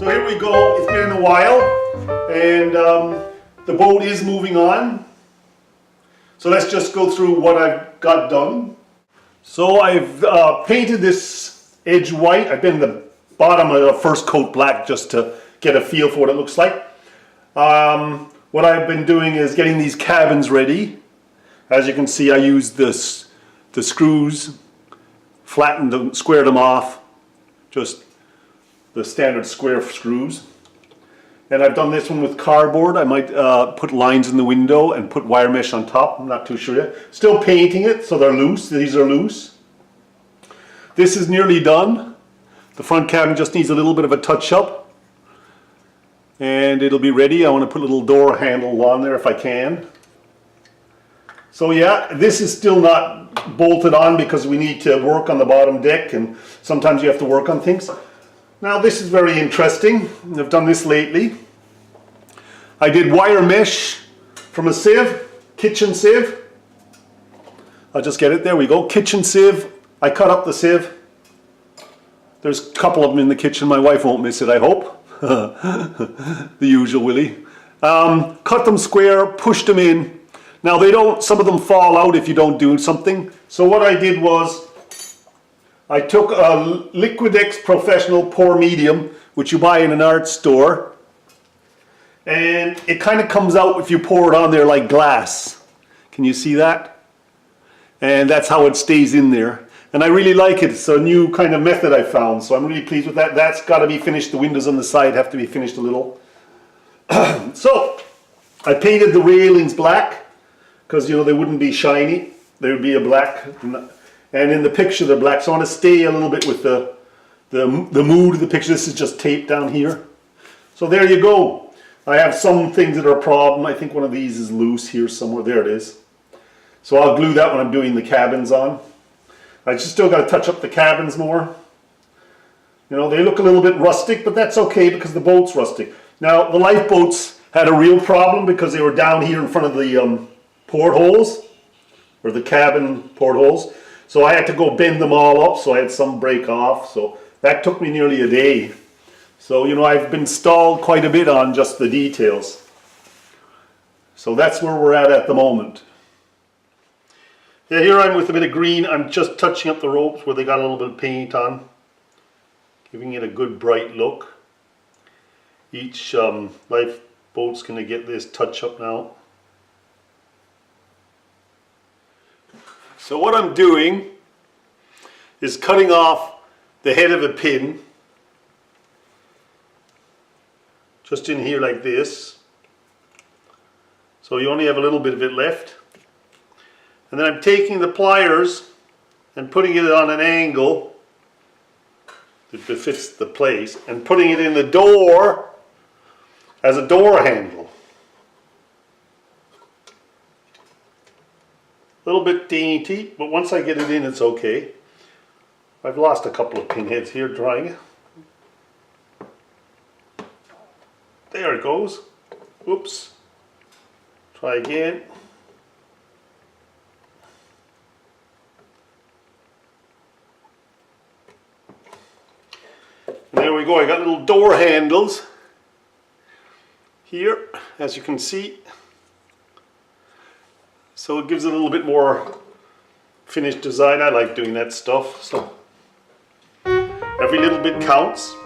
So here we go. It's been a while, and the boat is moving on. So let's just go through what I've got done. So I've painted this edge white. I've been the bottom of the first coat black just to get a feel for what it looks like. What I've been doing is getting these cabins ready. As you can see, I used the screws, flattened them, squared them off, just the standard square screws. And I've done this one with cardboard. I might put lines in the window and put wire mesh on top. I'm not too sure yet. Still painting it, so they're loose. These are loose. This is nearly done. The front cabin just needs a little bit of a touch-up. And it'll be ready. I want to put a little door handle on there if I can. So yeah, this is still not bolted on because we need to work on the bottom deck, and sometimes you have to work on things. Now this is very interesting. I've done this lately. I did wire mesh from a sieve, kitchen sieve. I'll just get it, there we go, kitchen sieve. I cut up the sieve. There's a couple of them in the kitchen, my wife won't miss it, I hope. The usual Willie. Cut them square, pushed them in. Now they don't, some of them fall out if you don't do something. So what I did was, I took a Liquidex Professional Pour Medium, which you buy in an art store. And it kind of comes out if you pour it on there like glass. Can you see that? And that's how it stays in there. And I really like it. It's a new kind of method I found, so I'm really pleased with that. That's got to be finished. The windows on the side have to be finished a little. So, I painted the railings black, because you know they wouldn't be shiny, they would be a black, and in the picture they're black, so I want to stay a little bit with the mood of the picture. This is just tape down here. So there you go. I have some things that are a problem. I think one of these is loose here somewhere. There it is. So I'll glue that when I'm doing the cabins on. I just still got to touch up the cabins more. You know, they look a little bit rustic, but that's okay because the boat's rustic. Now the lifeboats had a real problem because they were down here in front of the portholes, or the cabin portholes. So I had to go bend them all up, so I had some break off. So that took me nearly a day. So, you know, I've been stalled quite a bit on just the details. So that's where we're at the moment. Yeah, here I'm with a bit of green. I'm just touching up the ropes where they got a little bit of paint on, giving it a good bright look. Each lifeboat's going to get this touch up now. So what I'm doing is cutting off the head of a pin, just in here like this. So you only have a little bit of it left. And then I'm taking the pliers and putting it on an angle that fits the place, and putting it in the door as a door handle. A little bit dainty, but once I get it in, it's okay. I've lost a couple of pinheads here drying. There it goes. Oops. Try again. And there we go. I got little door handles here, as you can see. So it gives it a little bit more finished design. I like doing that stuff. So every little bit counts.